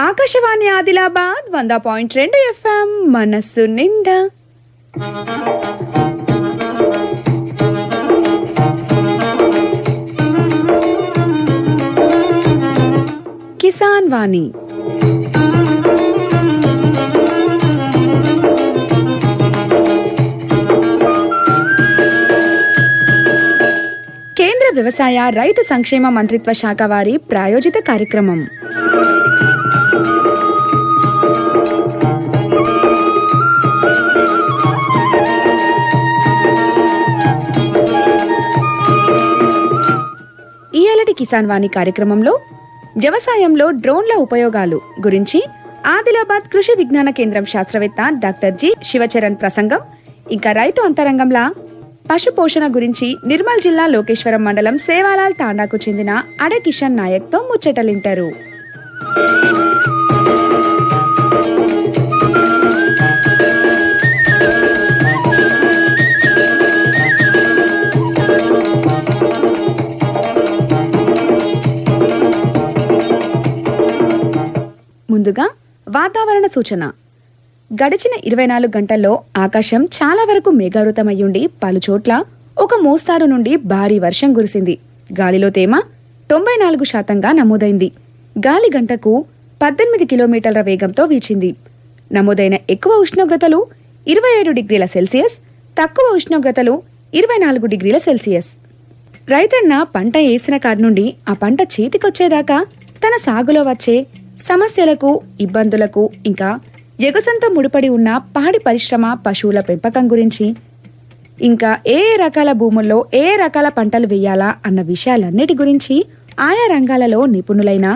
Akashvani Adilabad 100.2 FM మనస్సు నిండా. కిసాన్ వాణి కేంద్ర వ్యవసాయ రైతు సంక్షేమ మంత్రిత్వ శాఖ వారి ప్రాయోజిత కార్యక్రమం. ఈయలటి కిసాన్ వాణి కార్యక్రమంలో వ్యవసాయంలో డ్రోన్ల ఉపయోగాలు గురించి ఆదిలాబాద్ కృషి విజ్ఞాన కేంద్రం శాస్త్రవేత్త డాక్టర్ జి శివచరణ్ ప్రసంగం, ఇంకా రైతు అంతరంగంలా పశు పోషణ గురించి నిర్మల్ జిల్లా లోకేశ్వరం మండలం సేవాలాల్ తాండాకు చెందిన అడ కిషన్ నాయక్తో ముచ్చటలింటారు. ముందుగా వాతావరణ సూచన. గడిచిన 24 గంటల్లో ఆకాశం చాలా వరకు మేఘావృతమయ్యుండి పలుచోట్ల ఒక మోస్తారు నుండి భారీ వర్షం కురిసింది. గాలిలో తేమ 94% నమోదైంది. గాలి గంటకు 18 కిలోమీటర్ల వేగంతో వీచింది. నమోదైన ఎక్కువ ఉష్ణోగ్రతలు 27 డిగ్రీల సెల్సియస్, తక్కువ ఉష్ణోగ్రతలు 24 డిగ్రీల సెల్సియస్. రైతన్న పంట వేసిన కాడి నుండి ఆ పంట చేతికొచ్చేదాకా తన సాగులో వచ్చే సమస్యలకు, ఇబ్బందులకు, ఇంకా ఎగసంతో ముడిపడి ఉన్న పాడి పరిశ్రమ, పశువుల పెంపకం గురించి, ఇంకా ఏ రకాల భూముల్లో ఏ రకాల పంటలు వేయాలా అన్న విషయాలన్నిటి గురించి ఆయా రంగాలలో నిపుణులైన,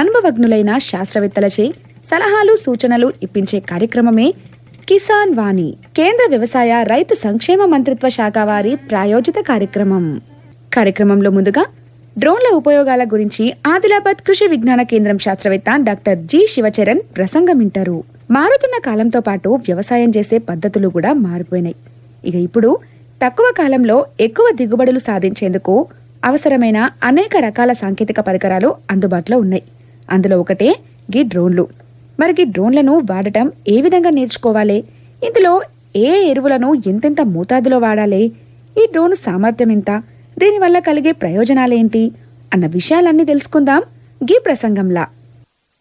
అనుభవజ్ఞులైన శాస్త్రవేత్తలచే సలహాలు, సూచనలు ఇప్పించే కార్యక్రమమే కిసాన్ వాణి, కేంద్ర వ్యవసాయ రైతు సంక్షేమ మంత్రిత్వ శాఖ వారి ప్రాయోజిత కార్యక్రమం. కార్యక్రమంలో ముందుగా డ్రోన్ల ఉపయోగాల గురించి ఆదిలాబాద్ కృషి విజ్ఞాన కేంద్రం శాస్త్రవేత్త డాక్టర్ జి శివచరణ్ ప్రసంగం వింటారు. మారుతున్న కాలంతో పాటు వ్యవసాయం చేసే పద్ధతులు కూడా మారిపోయినాయి. ఇప్పుడు తక్కువ కాలంలో ఎక్కువ దిగుబడులు సాధించేందుకు అవసరమైన అనేక రకాల సాంకేతిక పరికరాలు అందుబాటులో ఉన్నాయి. అందులో ఒకటే గీ డ్రోన్లు. మరి గీ డ్రోన్లను వాడటం ఏ విధంగా నేర్చుకోవాలి, ఇందులో ఏ ఎరువులను ఎంతెంత మోతాదులో వాడాలి, ఈ డ్రోన్ సామర్థ్యం ఎంత, దీనివల్ల కలిగే ప్రయోజనాలేంటి అన్న విషయాలన్నీ తెలుసుకుందాం గీ ప్రసంగంలా.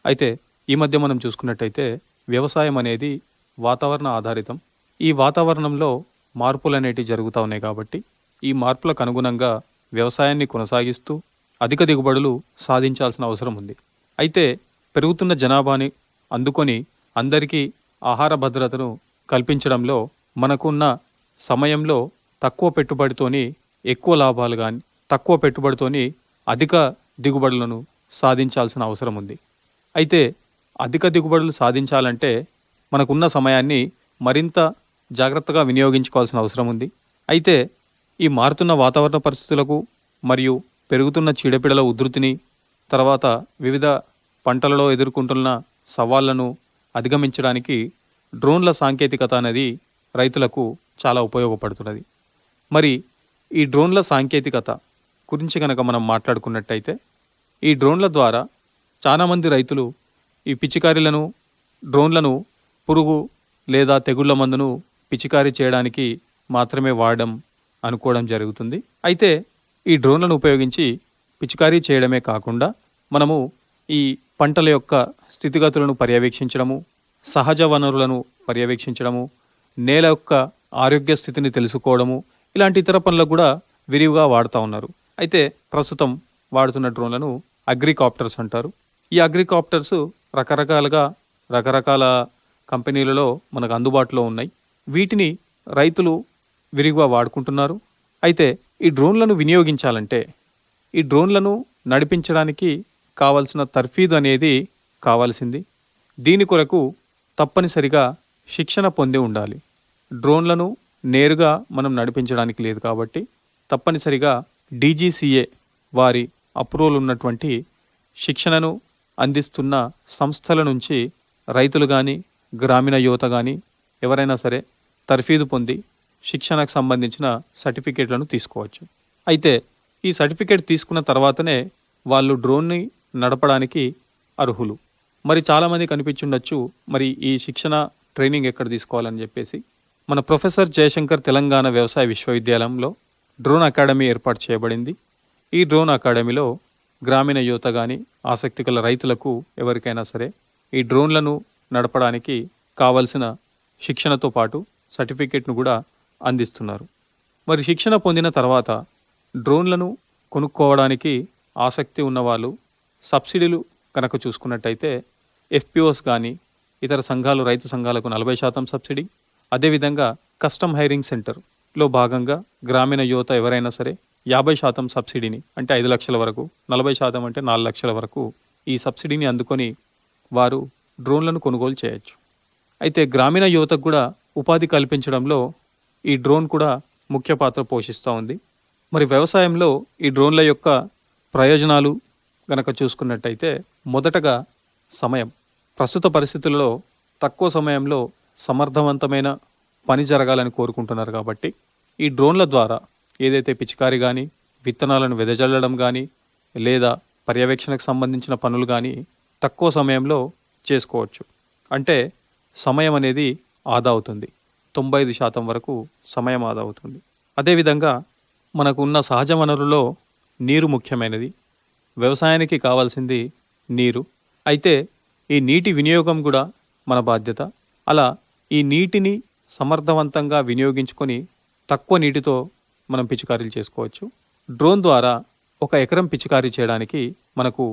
అయితే ఈ మధ్య మనం చూసుకున్నట్టయితే వ్యవసాయం అనేది వాతావరణ ఆధారితం. ఈ వాతావరణంలో మార్పులు అనేటివి జరుగుతూ ఉన్నాయి. కాబట్టి ఈ మార్పులకు అనుగుణంగా వ్యవసాయాన్ని కొనసాగిస్తూ అధిక దిగుబడులు సాధించాల్సిన అవసరం ఉంది. అయితే పెరుగుతున్న జనాభాని అందుకొని అందరికీ ఆహార భద్రతను కల్పించడంలో మనకున్న సమయంలో తక్కువ పెట్టుబడితోని ఎక్కువ లాభాలు కానీ, తక్కువ పెట్టుబడితోని అధిక దిగుబడులను సాధించాల్సిన అవసరం ఉంది. అయితే అధిక దిగుబడులు సాధించాలంటే మనకున్న సమయాన్ని మరింత జాగ్రత్తగా వినియోగించుకోవాల్సిన అవసరం ఉంది. అయితే ఈ మారుతున్న వాతావరణ పరిస్థితులకు మరియు పెరుగుతున్న చీడపీడల ఉధృతిని, తర్వాత వివిధ పంటలలో ఎదుర్కొంటున్న సవాళ్లను అధిగమించడానికి డ్రోన్ల సాంకేతికత అనేది రైతులకు చాలా ఉపయోగపడుతున్నది. మరి ఈ డ్రోన్ల సాంకేతికత గురించి కనుక మనం మాట్లాడుకున్నట్టయితే ఈ డ్రోన్ల ద్వారా చాలామంది రైతులు ఈ పిచికారీలను, డ్రోన్లను పురుగు లేదా తెగుళ్ల మందును పిచికారీ చేయడానికి మాత్రమే వాడడం అనుకోవడం జరుగుతుంది. అయితే ఈ డ్రోన్లను ఉపయోగించి పిచికారీ చేయడమే కాకుండా మనము ఈ పంటల యొక్క స్థితిగతులను పర్యవేక్షించడము, సహజ వనరులను పర్యవేక్షించడము, నేల యొక్క ఆరోగ్య స్థితిని తెలుసుకోవడము, ఇలాంటి ఇతర పనులకు కూడా విరివిగా వాడుతూ ఉన్నారు. అయితే ప్రస్తుతం వాడుతున్న డ్రోన్లను అగ్రికాప్టర్స్ అంటారు. ఈ అగ్రికాప్టర్స్ రకరకాల కంపెనీలలో మనకు అందుబాటులో ఉన్నాయి. వీటిని రైతులు విరివిగా వాడుకుంటున్నారు. అయితే ఈ డ్రోన్లను వినియోగించాలంటే, ఈ డ్రోన్లను నడిపించడానికి కావలసిన తర్ఫీదు అనేది కావాల్సింది. దీని కొరకు తప్పనిసరిగా శిక్షణ పొంది ఉండాలి. డ్రోన్లను నేరుగా మనం నడిపించడానికి లేదు కాబట్టి తప్పనిసరిగా DGCA వారి అప్రూవల్ ఉన్నటువంటి శిక్షణను అందిస్తున్న సంస్థల నుంచి రైతులు కానీ, గ్రామీణ యువత కానీ ఎవరైనా సరే తర్ఫీదు పొంది శిక్షణకు సంబంధించిన సర్టిఫికేట్లను తీసుకోవచ్చు. అయితే ఈ సర్టిఫికేట్ తీసుకున్న తర్వాతనే వాళ్ళు డ్రోన్ని నడపడానికి అర్హులు. మరి చాలామంది కనిపించుండొచ్చు, మరి ఈ శిక్షణ ట్రైనింగ్ ఎక్కడ తీసుకోవాలని చెప్పేసి. మన ప్రొఫెసర్ జయశంకర్ తెలంగాణ వ్యవసాయ విశ్వవిద్యాలయంలో డ్రోన్ అకాడమీ ఏర్పాటు చేయబడింది. ఈ డ్రోన్ అకాడమీలో గ్రామీణ యువత కానీ, ఆసక్తి గల రైతులకు ఎవరికైనా సరే ఈ డ్రోన్లను నడపడానికి కావలసిన శిక్షణతో పాటు సర్టిఫికేట్ను కూడా అందిస్తున్నారు. మరి శిక్షణ పొందిన తర్వాత డ్రోన్లను కొనుక్కోవడానికి ఆసక్తి ఉన్నవాళ్ళు సబ్సిడీలు కనుక చూసుకున్నట్టయితే ఎఫ్పిఓస్ కానీ ఇతర సంఘాలు, రైతు సంఘాలకు 40% సబ్సిడీ, అదేవిధంగా కస్టమ్ హైరింగ్ సెంటర్లో భాగంగా గ్రామీణ యువత ఎవరైనా సరే 50% సబ్సిడీని, అంటే 5 లక్షల వరకు, 40% అంటే 4 లక్షల వరకు ఈ సబ్సిడీని అందుకొని వారు డ్రోన్లను కొనుగోలు చేయొచ్చు. అయితే గ్రామీణ యువతకు కూడా ఉపాధి కల్పించడంలో ఈ డ్రోన్ కూడా ముఖ్య పాత్ర పోషిస్తూ ఉంది. మరి వ్యవసాయంలో ఈ డ్రోన్ల యొక్క ప్రయోజనాలు గనక చూసుకున్నట్టయితే మొదటగా సమయం. ప్రస్తుత పరిస్థితుల్లో తక్కువ సమయంలో సమర్థవంతమైన పని జరగాలని కోరుకుంటున్నారు కాబట్టి ఈ డ్రోన్ల ద్వారా ఏదైతే పిచికారి కానీ, విత్తనాలను వెదజల్లడం కానీ, లేదా పర్యవేక్షణకు సంబంధించిన పనులు కానీ తక్కువ సమయంలో చేసుకోవచ్చు. అంటే సమయం అనేది ఆదా అవుతుంది. 95% వరకు సమయం ఆదా అవుతుంది. అదేవిధంగా మనకు ఉన్న సహజ వనరుల్లో నీరు ముఖ్యమైనది. వ్యవసాయానికి కావాల్సింది నీరు. అయితే ఈ నీటి వినియోగం కూడా మన బాధ్యత. అలా ఈ నీటిని సమర్థవంతంగా వినియోగించుకొని తక్కువ నీటితో మనం పిచికారీలు చేసుకోవచ్చు. డ్రోన్ ద్వారా 1 ఎకరం పిచికారీ చేయడానికి మనకు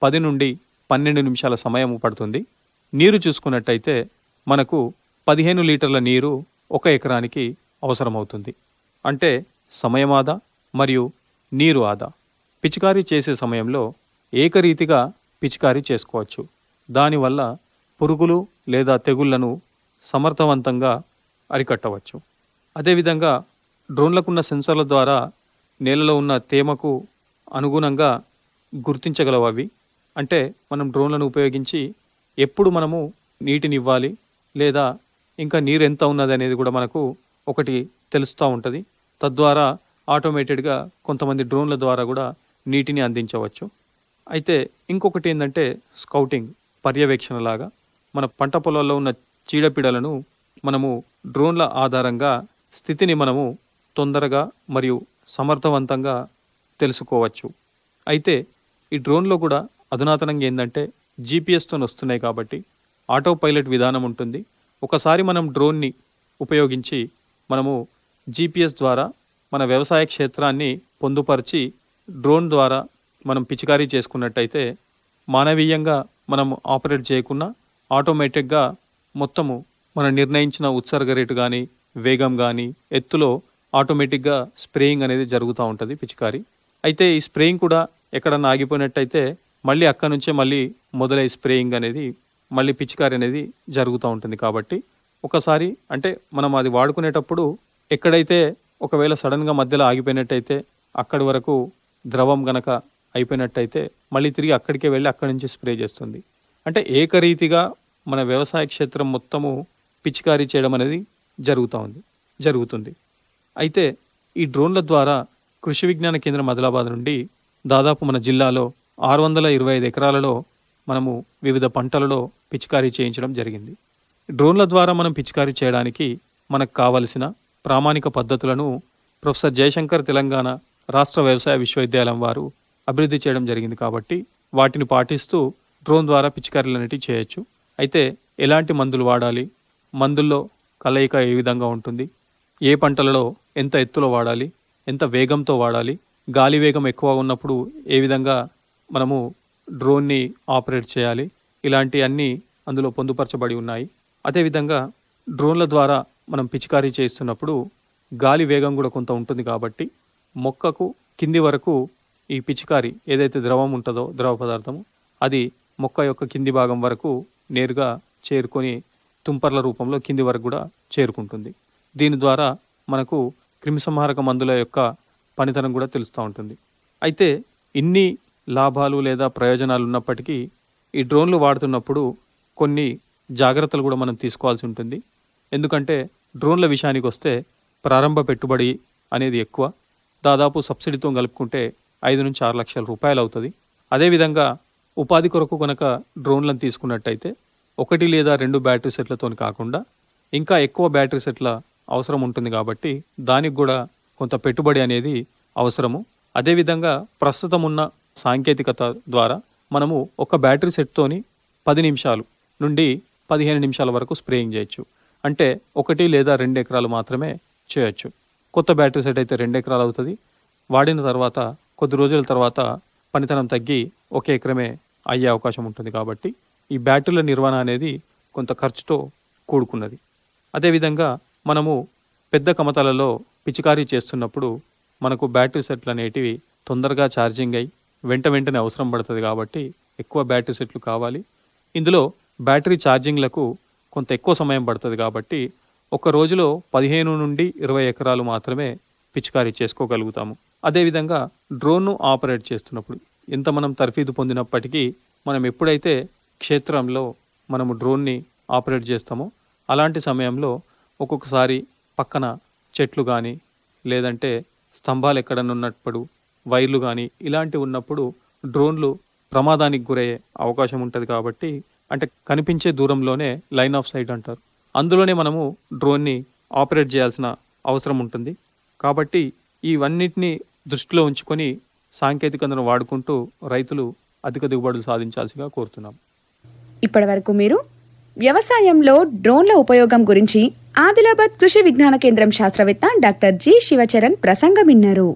10 నుండి 12 నిమిషాల సమయం పడుతుంది. నీరు చూసుకున్నట్టయితే మనకు 15 లీటర్ల నీరు 1 ఎకరానికి అవసరమవుతుంది. అంటే సమయం ఆదా మరియు నీరు ఆదా. పిచికారీ చేసే సమయంలో ఏకరీతిగా పిచికారీ చేసుకోవచ్చు. దానివల్ల పురుగులు లేదా తెగుళ్లను సమర్థవంతంగా అరికట్టవచ్చు. అదేవిధంగా డ్రోన్లకున్న సెన్సర్ల ద్వారా నేలలో ఉన్న తేమకు అనుగుణంగా గుర్తించగలవు అవి. అంటే మనం డ్రోన్లను ఉపయోగించి ఎప్పుడు మనము నీటిని ఇవ్వాలి, లేదా ఇంకా నీరు ఎంత ఉన్నది అనేది కూడా మనకు ఒకటి తెలుస్తూ ఉంటుంది. తద్వారా ఆటోమేటెడ్గా కొంతమంది డ్రోన్ల ద్వారా కూడా నీటిని అందించవచ్చు. అయితే ఇంకొకటి ఏంటంటే స్కౌటింగ్, పర్యవేక్షణ లాగా మన పంట పొలాల్లో ఉన్న చీడపీడలను మనము డ్రోన్ల ఆధారంగా స్థితిని మనము తొందరగా మరియు సమర్థవంతంగా తెలుసుకోవచ్చు. అయితే ఈ డ్రోన్లో కూడా అధునాతనంగా ఏంటంటే జీపీఎస్తో వస్తున్నాయి కాబట్టి ఆటో పైలట్ విధానం ఉంటుంది. ఒకసారి మనం డ్రోన్ని ఉపయోగించి మనము జీపీఎస్ ద్వారా మన వ్యవసాయ క్షేత్రాన్ని పొందుపరిచి డ్రోన్ ద్వారా మనం పిచికారీ చేసుకున్నట్టయితే మానవీయంగా మనం ఆపరేట్ చేయకుండా ఆటోమేటిక్గా మొత్తము మనం నిర్ణయించిన ఉత్సర్గ రేటు కానీ, వేగం కానీ, ఎత్తులో ఆటోమేటిక్గా స్ప్రేయింగ్ అనేది జరుగుతూ ఉంటుంది పిచికారీ. అయితే ఈ స్ప్రేయింగ్ కూడా ఎక్కడన్నా ఆగిపోయినట్టయితే మళ్ళీ అక్కడ నుంచే మళ్ళీ మొదలై స్ప్రేయింగ్ అనేది, మళ్ళీ పిచికారీ అనేది జరుగుతూ ఉంటుంది. కాబట్టి ఒకసారి అంటే మనం అది వాడుకునేటప్పుడు ఎక్కడైతే ఒకవేళ సడన్గా మధ్యలో ఆగిపోయినట్టయితే అక్కడి వరకు ద్రవం గనక అయిపోయినట్టయితే మళ్ళీ తిరిగి అక్కడికే వెళ్ళి అక్కడి నుంచి స్ప్రే చేస్తుంది. అంటే ఏకరీతిగా మన వ్యవసాయ క్షేత్రం మొత్తము పిచికారీ చేయడం అనేది జరుగుతుంది. అయితే ఈ డ్రోన్ల ద్వారా కృషి విజ్ఞాన కేంద్రం ఆదిలాబాద్ నుండి దాదాపు మన జిల్లాలో 625 ఎకరాలలో మనము వివిధ పంటలలో పిచికారీ చేయించడం జరిగింది. డ్రోన్ల ద్వారా మనం పిచికారీ చేయడానికి మనకు కావలసిన ప్రామాణిక పద్ధతులను ప్రొఫెసర్ జయశంకర్ తెలంగాణ రాష్ట్ర వ్యవసాయ విశ్వవిద్యాలయం వారు అభివృద్ధి చేయడం జరిగింది. కాబట్టి వాటిని పాటిస్తూ డ్రోన్ ద్వారా పిచికారీలు అనేటివి చేయొచ్చు. అయితే ఎలాంటి మందులు వాడాలి, మందుల్లో కలయిక ఏ విధంగా ఉంటుంది, ఏ పంటలలో ఎంత ఎత్తులో వాడాలి, ఎంత వేగంతో వాడాలి, గాలి వేగం ఎక్కువ ఉన్నప్పుడు ఏ విధంగా మనము డ్రోన్ని ఆపరేట్ చేయాలి, ఇలాంటి అన్నీ అందులో పొందుపరచబడి ఉన్నాయి. అదేవిధంగా డ్రోన్ల ద్వారా మనం పిచికారీ చేస్తున్నప్పుడు గాలి వేగం కూడా కొంత ఉంటుంది. కాబట్టి మొక్కకు కింది వరకు ఈ పిచికారీ ఏదైతే ద్రవం ఉంటుందో, ద్రవ పదార్థము, అది మొక్క యొక్క కింది భాగం వరకు నేరుగా చేరుకొని తుంపర్ల రూపంలో కింది వరకు కూడా చేరుకుంటుంది. దీని ద్వారా మనకు క్రిమిసంహారక మందుల యొక్క పనితనం కూడా తెలుస్తూ ఉంటుంది. అయితే ఇన్ని లాభాలు లేదా ప్రయోజనాలు ఉన్నప్పటికీ ఈ డ్రోన్లు వాడుతున్నప్పుడు కొన్ని జాగ్రత్తలు కూడా మనం తీసుకోవాల్సి ఉంటుంది. ఎందుకంటే డ్రోన్ల విషయానికి వస్తే ప్రారంభ పెట్టుబడి అనేది ఎక్కువ. దాదాపు సబ్సిడీతో కలుపుకుంటే 5 నుంచి 6 లక్షల రూపాయలు అవుతుంది. అదేవిధంగా ఉపాధి కొరకు కనుక డ్రోన్లను తీసుకున్నట్టయితే 1 లేదా 2 బ్యాటరీ సెట్లతో కాకుండా ఇంకా ఎక్కువ బ్యాటరీ సెట్ల అవసరం ఉంటుంది కాబట్టి దానికి కూడా కొంత పెట్టుబడి అనేది అవసరము. అదేవిధంగా ప్రస్తుతం ఉన్న సాంకేతికత ద్వారా మనము ఒక బ్యాటరీ సెట్తోని 10 నిమిషాలు నుండి 15 నిమిషాల వరకు స్ప్రేయింగ్ చేయొచ్చు. అంటే 1 లేదా 2 ఎకరాలు మాత్రమే చేయొచ్చు. కొత్త బ్యాటరీ సెట్ అయితే 2 ఎకరాలు అవుతుంది. వాడిన తర్వాత కొద్ది రోజుల తర్వాత పనితనం తగ్గి 1 ఎకరమే అయ్యే అవకాశం ఉంటుంది. కాబట్టి ఈ బ్యాటరీల నిర్వహణ అనేది కొంత ఖర్చుతో కూడుకున్నది. అదేవిధంగా మనము పెద్ద కమతాలలో పిచికారీ చేస్తున్నప్పుడు మనకు బ్యాటరీ సెట్లు అనేటివి తొందరగా ఛార్జింగ్ అయ్యి వెంటనే అవసరం పడుతుంది. కాబట్టి ఎక్కువ బ్యాటరీ సెట్లు కావాలి. ఇందులో బ్యాటరీ ఛార్జింగ్లకు కొంత ఎక్కువ సమయం పడుతుంది. కాబట్టి ఒక రోజులో 15 నుండి 20 ఎకరాలు మాత్రమే పిచికారీ చేసుకోగలుగుతాము. అదేవిధంగా డ్రోన్ను ఆపరేట్ చేస్తున్నప్పుడు ఎంత మనం తర్ఫీదు పొందినప్పటికీ మనం ఎప్పుడైతే క్షేత్రంలో మనము డ్రోన్ని ఆపరేట్ చేస్తామో అలాంటి సమయంలో ఒక్కొక్కసారి పక్కన చెట్లు కానీ లేదంటే స్తంభాలు ఎక్కడన్నా ఉన్నప్పుడు వైర్లు కానీ ఇలాంటివి ఉన్నప్పుడు డ్రోన్లు ప్రమాదానికి గురయ్యే అవకాశం ఉంటుంది. కాబట్టి అంటే కనిపించే దూరంలోనే లైన్ ఆఫ్ సైట్ అంటారు, అందులోనే మనము డ్రోన్ని ఆపరేట్ చేయాల్సిన అవసరం ఉంటుంది. కాబట్టి ఇవన్నిటిని దృష్టిలో ఉంచుకొని సాంకేతికతను వాడుకుంటూ రైతులు అధిక దిగుబడులు సాధించాల్సిగా కోరుతున్నాం. ఇప్పటివరకు మీరు వ్యవసాయంలో డ్రోన్ల ఉపయోగం గురించి ఆదిలాబాద్ కృషి విజ్ఞాన కేంద్రం శాస్త్రవేత్త డాక్టర్ జి శివచరణ్ ప్రసంగం విన్నారు.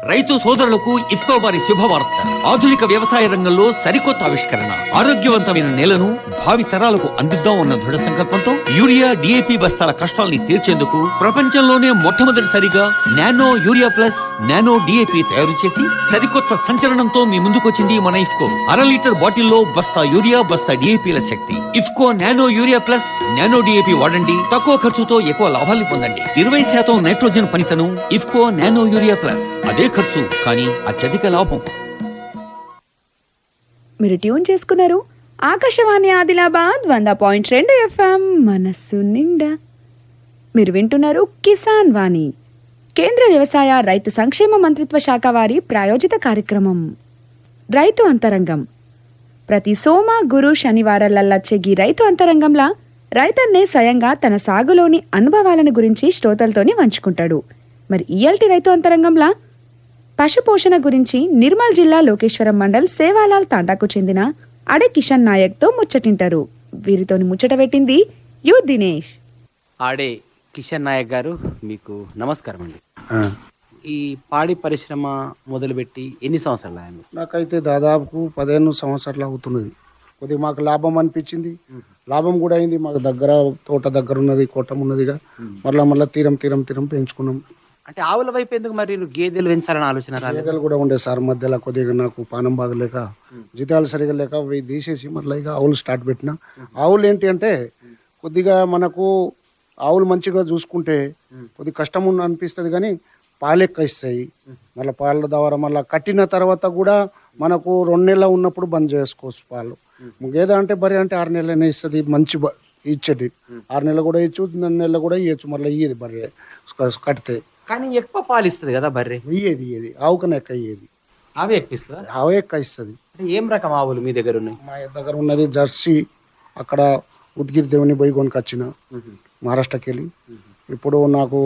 రైతు సోదరులకు ఇఫ్కో వారి శుభవార్త. ఆధునిక వ్యవసాయ రంగంలో సరికొత్త ఆవిష్కరణ. ఆరోగ్యవంతమైన నేలను భావి తరాలకు అందిద్దాం అన్న దృఢ సంకల్పంతో యూరియా DAP బస్తాల కష్టాల్ని తీర్చేందుకు ప్రపంచంలోనే మొట్టమొదటిసారిగా nano urea plus nano DAP తయారు చేసి సరికొత్త సంచలనంతో మీ ముందుకొచ్చింది మన ఇఫ్కో. 1/2 లీటర్ బాటిల్లో బస్తా యూరియా బస్తా DAPల శక్తి. IFFCO nano urea plus nano DAP వాడండి. తక్కువ ఖర్చుతో ఎక్కువ లాభాల్ని పొందండి. 20% నైట్రోజన్ పనితనం ఇఫ్కో నానో యూరియా ప్లస్. అదే ఖర్చు కానీ అత్యధిక లాభం. మీరు ట్యూన్ చేసుకున్నారు ఆకాశవాణి ఆదిలాబాద్ 100.2 FM మనస్సు నిండా. మీరు వింటున్నారు కిసాన్ వాణి, కేంద్ర వ్యవసాయ రైతు సంక్షేమ మంత్రిత్వ శాఖ వారి ప్రాయోజిత కార్యక్రమం. రైతు అంతరంగం ప్రతి సోమ గురు శనివారాలచ్చే గీ రైతు అంతరంగంలా రైతన్నే స్వయంగా తన సాగులోని అనుభవాలను గురించి శ్రోతలతోని పంచుకుంటాడు. మరి ఇయాల్టి రైతు అంతరంగంలా పశుపోషణ గురించి నిర్మల్ జిల్లా లోకేశ్వరం మండల్ సేవాలాల్ తాండాకు చెందిన అడే కిషన్ నాయక్తో ముచ్చటింటారు. వీరితోని ముచ్చట పెట్టింది యు దినేష్. ఆడే కిషన్ నాయక్ గారు, మీకు నమస్కారం అండి. ఈ పాడి పరిశ్రమ మొదలుపెట్టి ఎన్ని సంవత్సరాలు అయ్యాయి? నాకైతే దాదాపు 15 సంవత్సరాలు అవుతున్నది. కొద్దిగా మాకు లాభం అనిపించింది, లాభం కూడా అయింది. మాకు దగ్గర తోట దగ్గర ఉన్నది, కొట్టం ఉన్నదిగా మళ్ళా తీరం పెంచుకున్నాం. అంటే ఆవుల వైపు ఎందుకు మరి గేదెలు పెంచాలని ఆలోచన రాలేదు? గేదెలు కూడా ఉండే సార్, మధ్యలో కొద్దిగా నాకు పానం బాగలేక జీతాలు సరిగా లేక అవి తీసేసి మళ్ళీ ఇక ఆవులు స్టార్ట్ పెట్టిన. ఆవులు ఏంటి అంటే కొద్దిగా మనకు ఆవులు మంచిగా చూసుకుంటే కొద్దిగా కష్టం అనిపిస్తుంది, కానీ పాలు ఎక్కువ ఇస్తాయి. మళ్ళీ పాల ద్వారా మళ్ళీ కట్టిన తర్వాత కూడా మనకు 2 నెలలు ఉన్నప్పుడు బంద్ చేసుకోవచ్చు పాలు. గేదె అంటే బర్రె అంటే 6 నెలలనే ఇస్తుంది, మంచి ఇచ్చేది. 6 నెలలు కూడా ఇచ్చు, 4 నెలలు కూడా ఇవ్వచ్చు. మళ్ళీ ఇయ్యేది బర్రె కడితే. కానీ ఎక్కువ పాలు ఇస్తుంది కదా బర్రె? ఇయ్యేది ఆవు కన్నా ఎక్కువ ఇయ్యేది. ఆవే ఎక్కువ ఇస్తుందా? ఆవే ఎక్కువ ఇస్తుంది. అంటే ఏం రకం ఆవులు మీ దగ్గర ఉన్నాయి? మా దగ్గర ఉన్నది జెర్సీ. అక్కడ ఉద్గిరి దేవుని పోయి కొనుకొచ్చిన మహారాష్ట్రకి వెళ్ళి. ఇప్పుడు నాకు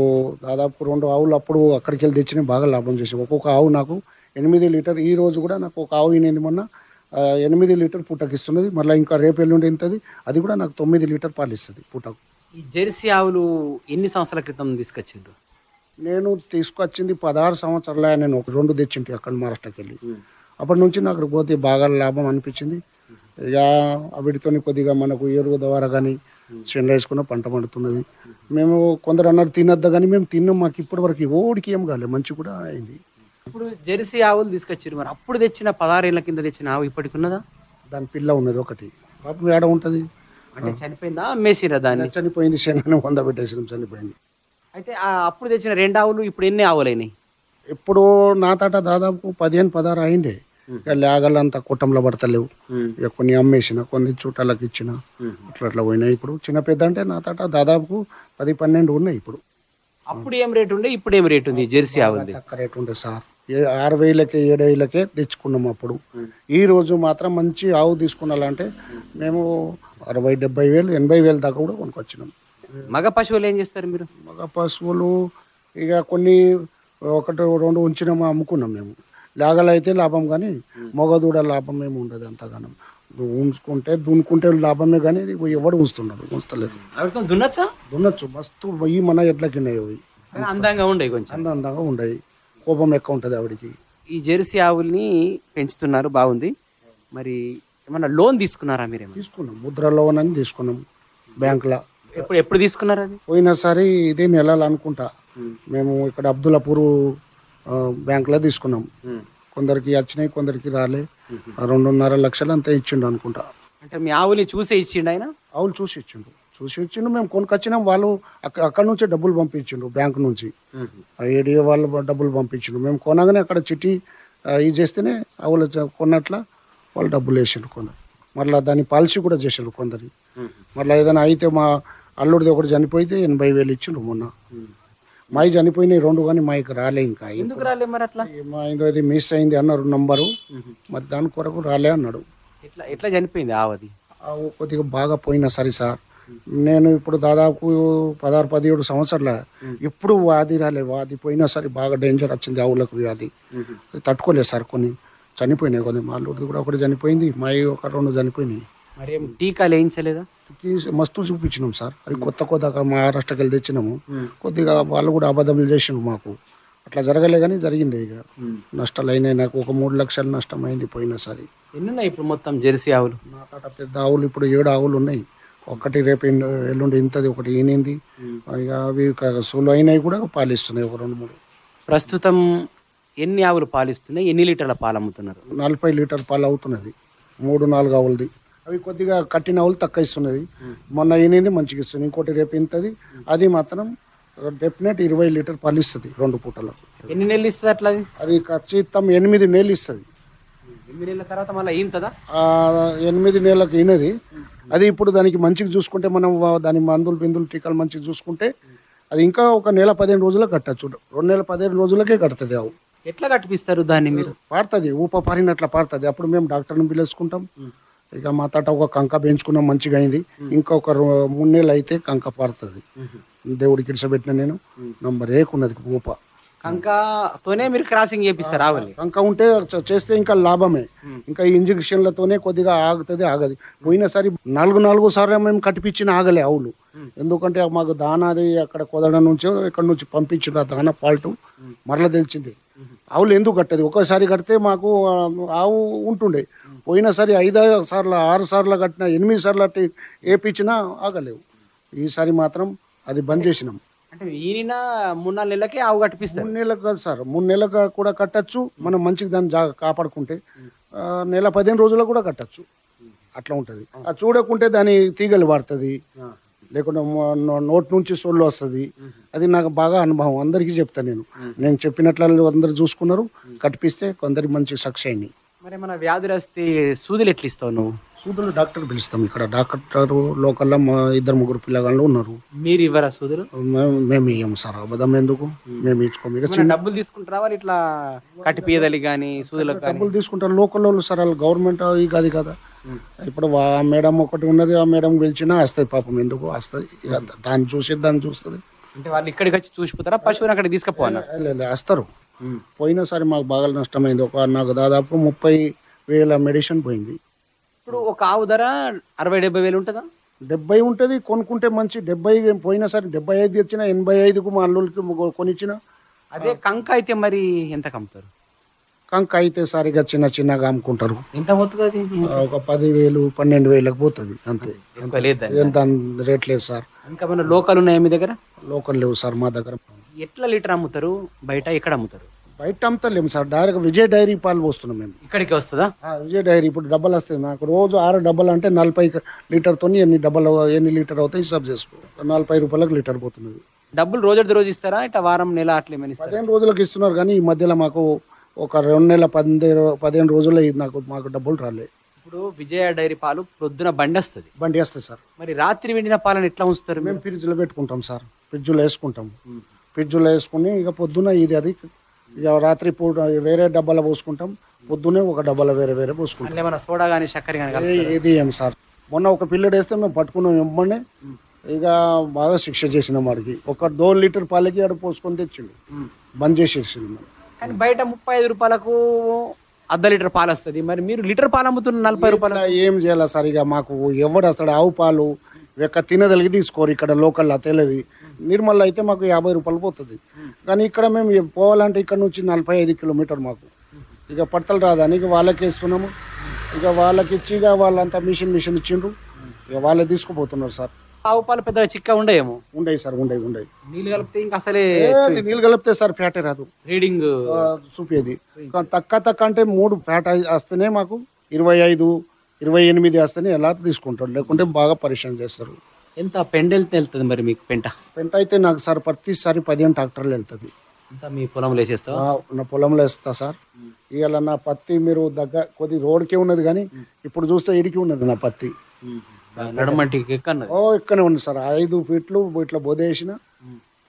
దాదాపు 2 ఆవులు అప్పుడు అక్కడికి వెళ్ళి తెచ్చిన, బాగా లాభం చేసి ఒక్కొక్క ఆవు నాకు 8 లీటర్. ఈ రోజు కూడా నాకు ఒక ఆవు ఈనేది మొన్న 8 లీటర్ పూటకి ఇస్తున్నది. మళ్ళీ ఇంకా రేపు ఎల్లుండి ఇంతది, అది కూడా నాకు 9 లీటర్ పాలు ఇస్తుంది పూటకు. ఈ జెర్సీ ఆవులు ఎన్ని సంవత్సరాల క్రితం తీసుకొచ్చిండ్రు? నేను తీసుకొచ్చింది 16 సంవత్సరాల. నేను ఒక 2 తెచ్చింటి అక్కడ మహారాష్ట్రకి వెళ్ళి. అప్పటి నుంచి నాకు పోతే బాగా లాభం అనిపించింది. ఇక వీటితో కొద్దిగా మనకు ఎరువు ద్వారా కానీ చేనులో వేసుకున్న పంట పండుతున్నది. మేము కొందరు అన్నారు తినద్దా, కానీ మేము తిన్నాం. మాకు ఇప్పటి వరకు ఓడికి ఏం కాలేదు, మంచి కూడా అయింది. ఇప్పుడు జెర్సీ ఆవులు తీసుకొచ్చారు, మరి అప్పుడు తెచ్చిన 16 ఏళ్ల కింద తెచ్చిన ఆవు ఇప్పటికి ఉన్నదా? దాని పిల్ల ఉన్నది ఒకటి, పాపం ఏడ ఉంటుంది. అంటే చనిపోయిందా, అమ్మేసిరా దాన్ని? చనిపోయింది, శనాన్ని 100 పెట్టేసి చనిపోయింది. అయితే అప్పుడు తెచ్చిన 2 ఆవులు ఇప్పుడు ఎన్ని ఆవులైనాయి? ఇప్పుడు నా తాట దాదాపు 15-16 అయిండే. ఇక లేగలంతా కుటుంబంలో పడతలేవు. ఇక కొన్ని అమ్మేసిన, కొన్ని చుట్టాలకు ఇచ్చిన, అట్లా పోయినాయి. ఇప్పుడు చిన్న పెద్ద అంటే నా తాట దాదాపు 10-12 ఉన్నాయి. ఇప్పుడు అప్పుడు ఏం రేటు ఉండే, ఇప్పుడు ఏం రేటు ఉంది జెర్సీ ఆవులది? తక్కువ రేటు ఉండే సార్. 6,000కే 7,000కే తెచ్చుకున్నాం అప్పుడు. ఈ రోజు మాత్రం మంచి ఆవు తీసుకున్నాలంటే మేము 60,000, 70,000, 80,000 దాకా కూడా కొనుక్కొచ్చినాం. మగ పశువులు ఏం చేస్తారు మీరు? మగ పశువులు ఇక కొన్ని 1, 2 ఉంచినాము, అమ్ముకున్నాం మేము. లేగలు అయితే లాభం కానీ మగ దూడ లాభం ఏమి ఉండదు అంతగానం. దున్నుకుంటే లాభమే కానీ ఇది ఎవడు ఉంచుతున్నాడు, ఉంచలేదు. అవితో దున్నచ్చా? దున్నచ్చు, మస్తు మన ఎడ్లకిన్నాయి అవి, కానీ అందంగా ఉండే కొంచెం. అందంగా ఉండయి, కోపం ఎక్కువ ఉంటుంది ఆవిడికి. ఈ జెర్సీ ఆవుల్ని పెంచుతున్నారు, బాగుంది. మరి ఏమన్నా లోన్ తీసుకున్నారా మీరేమో? తీసుకున్నాం, ముద్ర లోన్ అని తీసుకున్నాం బ్యాంకులో. ఎప్పుడు తీసుకున్నారు అది? పోయినసారి ఇదే నెలలు అనుకుంటా మేము ఇక్కడ అబ్దుల్లాపూర్ బ్యాంకులో తీసుకున్నాం. కొందరికి వచ్చినాయి, కొందరికి రాలే. 2.5 లక్షలు అంతా ఇచ్చిండు అనుకుంటా. అంటే మీ ఆవుని చూసే ఇచ్చిండు ఆయన? ఆవులు చూసి ఇచ్చిండు. మేము కొనుకొచ్చినాం, వాళ్ళు అక్కడ నుంచే డబ్బులు పంపించిండు, బ్యాంకు నుంచి. ఏడియో వాళ్ళు డబ్బులు పంపించిండు. మేము కొనగానే అక్కడ చిట్టి ఇది చేస్తేనే ఆవులు కొన్నట్ల వాళ్ళు డబ్బులు వేసిండు కొందరు. మళ్ళీ దాని పాలసీ కూడా చేసిండు కొందరి. మళ్ళీ ఏదైనా అయితే మా అల్లుడిది ఒకటి చనిపోతే 80,000 ఇచ్చిండు మొన్న. మాయి చనిపోయినాయి 2, కానీ మాకు రాలే. ఇంకా ఎందుకు రాలే మరి అట్లా? మా ఇది మిస్ అయింది అన్నారు నంబరు, మరి దాని కొరకు రాలే అన్నాడు. ఎట్లా చనిపోయింది ఆవది? ఆవు కొద్దిగా బాగా పోయినా సరే సార్, నేను ఇప్పుడు దాదాపు 16-17 సంవత్సరాల ఎప్పుడు వ్యాధి రాలే. వ్యాధి పోయినా సరే బాగా డేంజర్ వచ్చింది ఆవులకు వ్యాధి. తట్టుకోలేదు సార్, కొన్ని చనిపోయినాయి. కొన్ని మా అల్లుడిది కూడా ఒకటి చనిపోయింది, మాయి 1-2 చనిపోయినాయి. మరి ఏం టీకాలు వేయించలేదా? మస్తు చూపించినాం సార్, అవి కొత్త అక్కడ మహారాష్ట్రకి వెళ్ళి తెచ్చినాము. కొద్దిగా వాళ్ళు కూడా అబద్ధములు చేసిండు మాకు. అట్లా జరగలే కానీ జరిగింది. ఇక నష్టాలు అయినాయి, నాకు ఒక 3 లక్షలు నష్టం అయింది పోయినసారి. ఎన్ని ఉన్నాయి ఇప్పుడు మొత్తం జెర్సీ ఆవులు? నాకట పెద్ద ఆవులు ఇప్పుడు 7 ఆవులు ఉన్నాయి. ఒకటి రేపు ఎల్లుండి ఇంతది, ఒకటి ఈనింది. ఇక అవి సోలు అయినాయి కూడా పాలిస్తున్నాయి, ఒక 2-3. ప్రస్తుతం ఎన్ని ఆవులు పాలిస్తున్నాయి? ఎన్ని లీటర్ల పాలు అమ్ముతున్నారు? 40 లీటర్ పాలు అవుతున్నది, 3-4 ఆవులది. అవి కొద్దిగా కట్టిన ఆవులు తక్కువ ఇస్తున్నది. మొన్న ఈనింది మంచిగా ఇస్తుంది, ఇంకోటి రేపు ఇంతది. అది మాత్రం డెఫినెట్ 20 లీటర్ పాలు ఇస్తుంది 2 పూటలకు. ఎన్ని నెలలు ఇస్తుంది అట్లా? అది ఖచ్చితం 8 నెలలు ఇస్తుంది. 8 నెలల తర్వాత మళ్ళీ ఈంతదా? 8 నెలలకు ఈనది. అది ఇప్పుడు దానికి మంచిగా చూసుకుంటే, మనం దాని మందులు టీకాలు మంచిగా చూసుకుంటే అది ఇంకా ఒక 1-15 రోజులకు కట్టచ్చు. 2-15 రోజులకే కడుతుంది ఆవు. ఎట్లా కట్టిపిస్తారు దాన్ని మీరు? పారుతుంది, ఊప పారినట్లా పారుతుంది. అప్పుడు మేము డాక్టర్ని పిలుచుకుంటాం. ఇక మా తాట ఒక కంక పెంచుకున్నాం, మంచిగా అయింది. ఇంకా ఒక 3 నెలలు అయితే కంక పారుతుంది. దేవుడికి ఇడిసబెట్టిన నేను నంబర్ ఏకున్నది ఊప. కంకతోనే మీరు క్రాసింగ్ చేపిస్తారు ఆవుల్ని? కంక ఉంటే చేస్తే ఇంకా లాభమే. ఇంకా ఈ ఇంజక్షన్లతోనే కొద్దిగా ఆగుతుంది, ఆగది. పోయినసారి 4 సార్లు మేము కట్టిపించిన ఆగలే ఆవులు. ఎందుకంటే మాకు దానాది అక్కడ కొదడ నుంచి ఇక్కడ నుంచి పంపించిన దానా ఫాల్ట్ మరలా తెలిసింది. ఆవులు ఎందుకు కట్టేది, ఒక్కసారి కడితే మాకు ఆవు ఉంటుండే. పోయినసారి 5 సార్లు 6 సార్లు కట్టినా, 8 సార్లు అట్టి వేపించినా ఆగలేవు. ఈసారి మాత్రం అది బంద్ చేసినాం. అంటే ఈయన 3-4 నెలలకే ఆవు కట్టిపిస్తారు? 3 నెలలకు కాదు సార్, 3 నెలలకు కూడా కట్టచ్చు. మనం మంచిగా దాన్ని కాపాడుకుంటే 15 రోజులకు కూడా కట్టచ్చు. అట్లా ఉంటుంది. అది చూడకుంటే దాని తీగలు పడుతుంది, లేకుంటే నోటి నుంచి సొల్లు వస్తుంది. అది నాకు బాగా అనుభవం, అందరికీ చెప్తాను నేను చెప్పినట్లు అందరు చూసుకున్నారు. కట్టిపిస్తే కొందరికి మంచి సక్సెస్ అయినాయి. మరి మన వ్యాధి వస్తే సూదులు ఎట్లా ఇస్తావు నువ్వు? సూదులు డాక్టర్ పిలుస్తాం. ఇక్కడ డాక్టర్ లోకల్లో మా 2-3 పిల్లగాళ్ళు ఉన్నారు. మీరు ఇవ్వరా సూదులు? మేము ఇయ్యం సార్, అబద్ధం ఎందుకు, మేము ఇచ్చుకోము. ఇక డబ్బులు తీసుకుంటారా వాళ్ళు ఇట్లా కట్టిపీయదలి కానీ సూదులకు? డబ్బులు తీసుకుంటారు లోకల్ వాళ్ళు సార్, వాళ్ళు గవర్నమెంట్ ఇది కాదు కదా. ఇప్పుడు ఆ మేడం ఒకటి ఉన్నది, ఆ మేడం పిలిచినా వస్తుంది, పాపం ఎందుకు వస్తుంది. ఇక దాన్ని చూస్తుంది. అంటే వాళ్ళు ఇక్కడికి వచ్చి చూసిపోతారా, పశువుని అక్కడికి తీసుకుపోవాలా? వస్తారు. పోయినసారి మాకు బాగా నష్టమైంది. నాకు దాదాపు 30,000 మెడిసిన్ పోయింది. ఇప్పుడు ఒక ఆవు ధర 60-70 వేలు ఉంటుందా? 70 ఉంటుంది కొనుక్కుంటే మంచి. 70 పోయినసారి 75 తెచ్చినా, 85కు మా అల్లుడికి కొనిచ్చిన. అదే కంక అయితే మరి ఎంత కమ్ముతారు? కంక అయితే సరిగా చిన్నగా అమ్ముకుంటారు. ఎంత పోతుంది అది? ఒక 10,000-12,000 పోతుంది అంతే. ఎంత రేట్ లేదు సార్. ఇంకా మన లోకల్ ఉన్నాయా మీ దగ్గర? లోకల్ లేవు సార్ మా దగ్గర. ఎట్లా లీటర్ అమ్ముతారు బయట, ఎక్కడ అమ్ముతారు? బయట అమ్ముతలేము సార్, డైరెక్ట్ విజయ్ డైరీ పాలు పోస్తున్నాం మేము. ఇక్కడికి వస్తుందా? విజయ్ డైరీ ఇప్పుడు డబ్బాలు వస్తాయి నాకు రోజు 6 డబ్బాలు అంటే 40 లీటర్తో ఎన్ని లీటర్ అవుతాయి హిసాబ్ చేసుకో. 40 రూపాయలకు లీటర్ పోతున్నది. డబ్బులు రోజు ఇస్తారా, ఇట్లా వారం నెల అట్లా ఏమైనా ఇస్తారా? 15 రోజులకు ఇస్తున్నారు, కానీ ఈ మధ్యలో మాకు ఒక 2 నెలల 15 రోజుల్లో మాకు డబ్బులు రాలే. ఇప్పుడు విజయ డైరీ పాలు ప్రొద్దున బండి వస్తుంది సార్. మరి రాత్రి వెండిన పాలను ఎట్లా ఉంచుతారు? మేము ఫ్రిడ్జ్లో పెట్టుకుంటాం సార్, ఫ్రిడ్జ్లో వేసుకుంటాం. ఫ్రిడ్జ్లో వేసుకుని ఇక పొద్దున అది ఇక రాత్రి పూట వేరే డబ్బాలో పోసుకుంటాం, పొద్దునే ఒక డబ్బాలో వేరే వేరే పోసుకుంటాం. అందులో ఏమైనా సోడా కానీ చక్కెర కానీ ఏది ఏం సార్, మొన్న ఒక పిల్లడు వేస్తే మేము పట్టుకున్నాం వెంబడే, ఇక బాగా శిక్ష చేసినాం వాడికి. ఒక 2 లీటర్ పాలకి ఆడ పోసుకొని తెచ్చిండు, బంద్ చేసేసిండు మనం. కానీ బయట 35 రూపాయలకు అర్ధ లీటర్ పాలు వస్తుంది, మరి మీరు లీటర్ పాలు అమ్ముతున్న 40 రూపాయలు. ఇట్లా ఏం చేయాలి సార్, ఇక మాకు ఎవడు వస్తాడు ఆవు పాలు తినదలిగి తీసుకోరు. ఇక్కడ లోకల్లో తెలియదు. నిర్మల్ అయితే మాకు 50 రూపాయలు పోతుంది, కానీ ఇక్కడ మేము పోవాలంటే ఇక్కడ నుంచి 45 కిలోమీటర్ మాకు. ఇక పడతలు రాదని ఇక వాళ్ళకి ఇస్తున్నాము. ఇక వాళ్ళకి ఇచ్చి ఇక వాళ్ళంతా మిషన్ ఇచ్చిండ్రు, ఇక వాళ్ళే తీసుకుపోతున్నారు సార్. ఆవు పాలు పెద్దగా చిక్క ఉండేమో. ఉండయి సార్, ఉండయి. నీళ్ళు కలిపితే ఇంకా అసలే నీళ్ళు కలిపితే సార్ ఫ్యాటే రాదు, రీడింగ్ చూపేది. తక్కువ అంటే 3 ఫ్యాట్ వస్తేనే మాకు 25, 28 వస్తేనే ఎలా తీసుకుంటారు, లేకుంటే బాగా పరిశ్రమ చేస్తారు. ఎంత పెండ వెళ్తుంది మరి మీకు పెంట అయితే నాకు సార్ ప్రతిసారి 15 ట్రాక్టర్లు వెళ్తుంది. అంతా మీ పొలంలో వేసేస్తావా? నా పొలంలో వేస్తా సార్. ఇవాళ నా పత్తి మీరు కొద్ది రోడ్కే ఉన్నది, కానీ ఇప్పుడు చూస్తే ఇడికి ఉన్నది నా పత్తి. నడమంటికి ఎక్కన్నది. ఇక్కడనే ఉంది సార్, 5 ఫీట్లు ఇట్లా బోదేసిన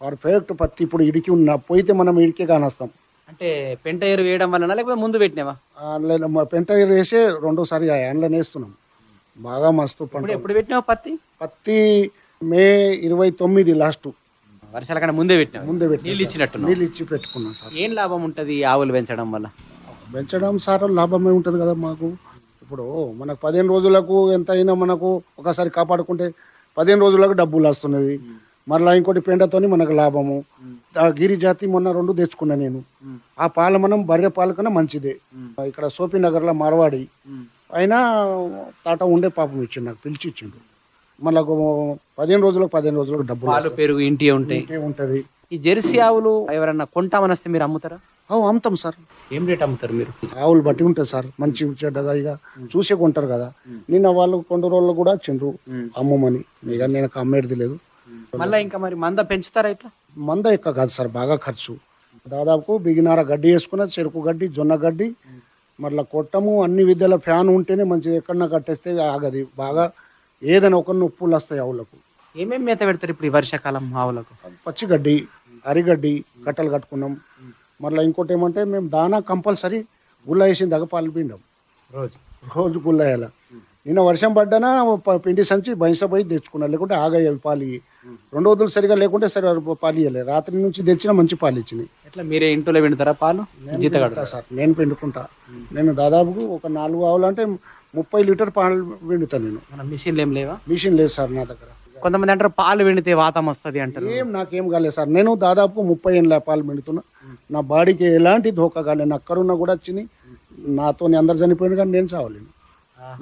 పర్ఫెక్ట్ పత్తి. ఇప్పుడు ఇడికి ఉన్న పోయితే మనం ఇడికే కానొస్తాం. అంటే పెంట ఎరువు వేయడం వలన లేకపోతే ముందు పెట్టినావా? పెంట వేసే 2సారి ఆన్లైన్ వేస్తున్నాం. బాగా మస్తు పంట. ఎప్పుడు పెట్టినావా పత్తి మే 29 లాస్ట్. వర్షాల కన్నా ముందే పెట్టినా? ముందే పెట్టి నీళ్ళు ఇచ్చినట్టు. నీళ్ళు ఇచ్చి పెట్టుకున్నాం సార్. ఏం లాభం ఉంటుంది ఆవులు పెంచడం వల్ల? పెంచడం సార్ లాభమే ఉంటుంది కదా మాకు. ఇప్పుడు మనకు 15 రోజులకు ఎంత అయినా మనకు ఒకసారి కాపాడుకుంటే 15 రోజులకు డబ్బులు వస్తున్నది. మరలా ఇంకోటి పెండతోని మనకు లాభము. ఆ గిరి జాతి మొన్న 2 తెచ్చుకున్నా నేను. ఆ పాల మనం బర్రె పాల కన్నా మంచిదే. ఇక్కడ సోపి నగర్లో మార్వాడి అయినా తాట ఉండే పాపం ఇచ్చిండు, నాకు పిలిచి ఇచ్చిండు. మళ్ళీ 15 రోజులకు డబ్బులు పాలు పెరుగు ఇంటి ఉంటాయి ఉంటుంది. ఈ జెర్సీ ఆవులు ఎవరన్నా కొంటామని వస్తే మీరు అమ్ముతారా? అమ్ముతాం సార్. ఏం రేట్ అమ్ముతారు మీరు? ఆవులు బట్టి ఉంటుంది సార్, మంచి చెడ్డగా ఇక చూసే కొంటారు కదా. నిన్న వాళ్ళు 2 రోజులు కూడా చిండ్రు అమ్మమని, ఇక నేను అమ్మేది లేదు. మళ్ళీ ఇంకా మరి మంద పెంచుతారా ఇట్లా? మంద ఎక్క కాదు సార్, బాగా ఖర్చు. దాదాపు బిగినార గడ్డి వేసుకున్న, చెరుకు గడ్డి, జొన్న గడ్డి, మళ్ళీ కొట్టము, అన్ని విధాల ఫ్యాన్ ఉంటేనే మంచిగా. ఎక్కడన్నా కట్టేస్తే ఆగది. బాగా ఏదైనా ఒక నొప్పులు వస్తాయి ఆవులకు. ఏమేమి మేత పెడతారు ఇప్పుడు ఈ వర్షాకాలం ఆవులకు? పచ్చిగడ్డి, అరిగడ్డి కట్టలు కట్టుకున్నాం. మళ్ళీ ఇంకోటి ఏమంటే మేము దానా కంపల్సరీ గుల్ల వేసిన దగ్గర పాలు పిండాం రోజు గుల్ల వేయాల. నిన్న వర్షం పడ్డానా పిండి సంచి బయస పోయి తెచ్చుకున్నా, లేకుంటే ఆగాయి పాలు. 2 రోజులు సరిగా లేకుంటే సరే పాలు ఇవ్వలేదు. రాత్రి నుంచి తెచ్చిన మంచి పాలు ఇచ్చినాయి. ఎట్లా మీరే ఇంట్లో పిండుతారా పాలు? సార్ నేను పిండుకుంటా. నేను దాదాపు ఒక 4 ఆవులు అంటే 30 లీటర్ పాలు పిండుతాను నేను. మిషన్లు ఏం లేవా? మిషన్ లేదు సార్ నా దగ్గర. కొంతమంది అంటారు పాలు పిండితే వాతం వస్తుంది అంటారు. నాకేం కాలేదు సార్. నేను దాదాపు 30 ఏళ్ళ పాలు పిండుతున్నా. నా బాడీకి ఎలాంటి ధోకా కాలేదు. నాకు కరోనా కూడా వచ్చింది, నాతో అందరు చనిపోయింది, కానీ నేను చావలేను.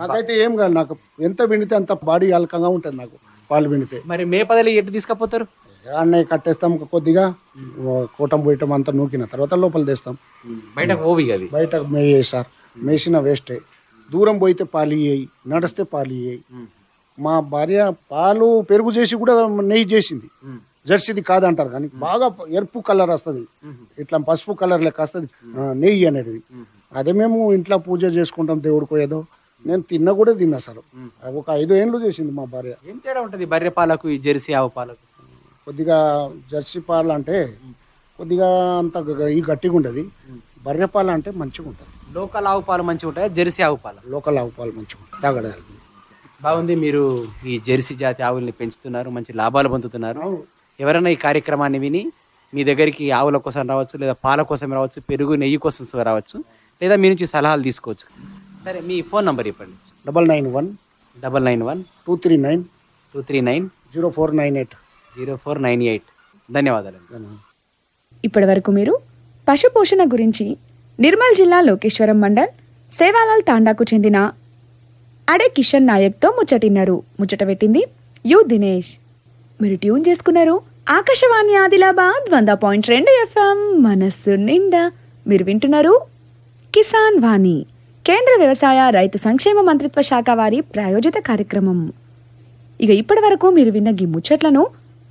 నాకైతే ఏం కాదు. నాకు ఎంత పిండితే అంత బాడీ అల్కంగా ఉంటుంది నాకు పాలు పిండితే. మరి మేపదలి ఎటు తీసుకపోతారు? అన్నయ్య కట్టేస్తాం, కొద్దిగా కూటం పోయటం అంతా నూకిన తర్వాత లోపల తెస్తాం. బయటకు పోవి అది బయటకు మేయ సార్. మేసిన వేస్టే. దూరం పోయితే పాలు ఇయ్యాయి, నడిస్తే పాలు ఇయ్యాయి. మా భార్య పాలు పెరుగు చేసి కూడా నెయ్యి చేసింది. జెర్సీది కాదంటారు, కానీ బాగా ఎరుపు కలర్ వస్తుంది, ఇట్లా పసుపు కలర్ లెక్క వస్తుంది నెయ్యి అనేది. అదే మేము ఇంట్లో పూజ చేసుకుంటాం దేవుడికో ఏదో. నేను తిన్నా సార్. ఒక 5 ఏళ్ళు చేసింది మా భార్య. ఏం తేడా ఉంటుంది బర్రె పాలకు ఈ జెర్సీ ఆవు పాలకు? కొద్దిగా జెర్సీ పాలు అంటే కొద్దిగా అంత ఈ గట్టిగా ఉంటుంది. బర్రె పాలు అంటే మంచిగా ఉంటుంది. లోకల్ ఆవు పాలు మంచిగా ఉంటాయా, జెర్సీ ఆవు పాలు? లోకల్ ఆవు పాలు మంచిగా ఉంటాయి తాగడానికి. బాగుంది. మీరు ఈ జెర్సీ జాతి ఆవుల్ని పెంచుతున్నారు, మంచి లాభాలు పొందుతున్నారు. ఎవరైనా ఈ కార్యక్రమాన్ని విని మీ దగ్గరికి ఆవుల కోసం రావచ్చు, లేదా పాల కోసం రావచ్చు, పెరుగు నెయ్యి కోసం రావచ్చు, లేదా మీ నుంచి సలహాలు తీసుకోవచ్చు. సరే, మీ ఫోన్ నంబర్ చెప్పండి. 991 239 0498. 0498. ధన్యవాదాలు. ఇప్పటి వరకు మీరు పశుపోషణ గురించి నిర్మల్ జిల్లా లోకేశ్వరం మండల్ సేవాలాల్ తాండాకు చెందిన అడే కిషన్ నాయక్తో ముచ్చటిన్నారు. ముచ్చట పెట్టింది యు దినేష్. మీరు ట్యూన్ చేసుకున్నారు ఆకాశవాణి ఆదిలాబాద్ 100.2 FM మనస్సు నిండా. మీరు వింటున్నారు కిసాన్ వాణి, కేంద్ర వ్యవసాయ రైతు సంక్షేమ మంత్రిత్వ శాఖ వారి ప్రాయోజిత కార్యక్రమం. ఇక ఇప్పటి వరకు మీరు విన్న ఈ ముచ్చట్లను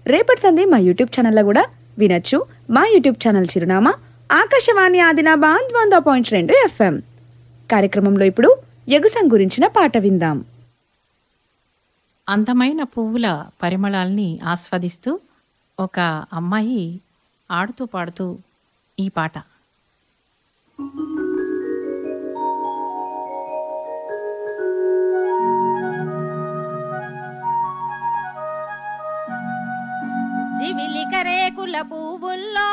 రేపటి సంది మా యూట్యూబ్ ఛానల్లో కూడా వినొచ్చు. మా యూట్యూబ్ ఛానల్ చిరునామా ఆకాశవాణి ఆదిలాబాద్ 100.2 FM. కార్యక్రమంలో ఇప్పుడు ఎగుసం గురించిన పాట విందాం. అందమైన పువ్వుల పరిమళాల్ని ఆస్వాదిస్తూ ఒక అమ్మాయి ఆడుతూ పాడుతూ ఈ పాట జివిలిక రేకుల పువ్వుల్లో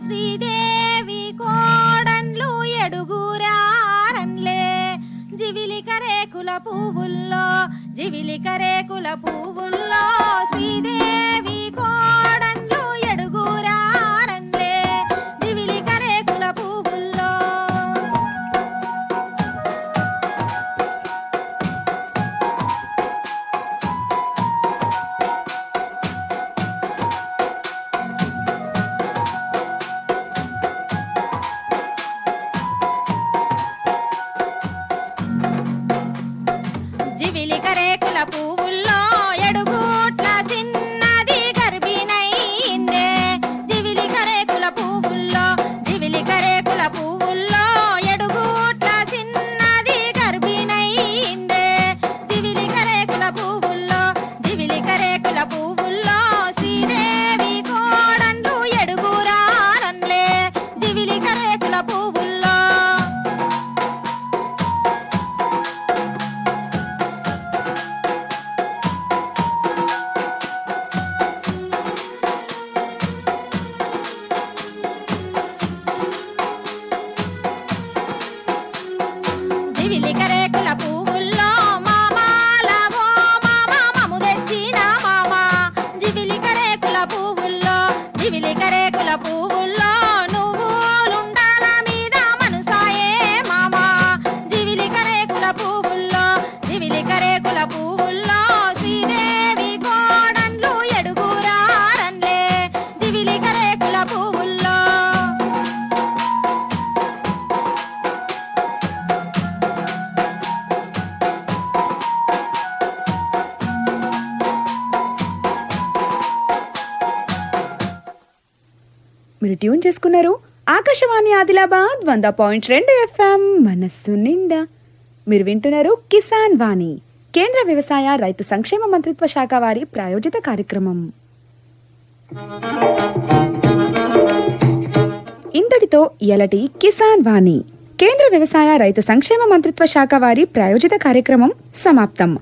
శ్రీదేవి కోడన్లు ఎడుగురారన్లే జివిలిక రేకుల పువ్వుల్లో జివిలిక రేకుల పువ్వుల్లో శ్రీదేవి కోడన్లు ఎడుగురారన్లే జివిలిక రేకుల పువ్వుల్లో జివిలిక రేకుల పువ్వుల్లో ఎడుగుట్ల సిన్నది గర్భిణయిందే జివిలిక రేకుల పువ్వుల్లో జివిలిక రేకుల పువ్వుల్లో ఎడుగుట్ల సిన్నది గర్భిణయిందే జివిలిక రేకుల పువ్వుల్లో జివిలిక రేకుల పువ్వుల్లో శ్రీదేవి కోడన్లు ఎడుగురారన్లే జివిలిక రేకుల పువ్వుల్లో జివిలిక రేకుల పువ్వుల్లో మామాల ఓ మామ మము తెచ్చిన మామ జివిలిక రేకుల పువ్వుల్లో జివిలిక రేకుల పువ్వుల్లో నువ్వులుండాల మీద మనసాయే మామ జివిలిక రేకుల పువ్వుల్లో జివిలిక రేకుల పువ్వుల్లో శ్రీదేవి కోడన్లు ఎడుగురారన్లే జివిలిక రేకుల పువ్వుల్లో మీరు ట్యూన్ చేసుకున్నారు ఆకాశవాణి ఆదిలాబాద్ 100.2 FM మనస్సు నిండా. మీరు వింటున్నారు కిసాన్ వాణి, కేంద్ర వ్యవసాయ రైతు సంక్షేమ మంత్రిత్వ శాఖ వారి ప్రాయోజిత కార్యక్రమం. ఇంతటితో ఇయలటి కిసాన్ వాణి, కేంద్ర వ్యవసాయ రైతు సంక్షేమ మంత్రిత్వ శాఖ వారి ప్రాయోజిత కార్యక్రమం సమాప్తం.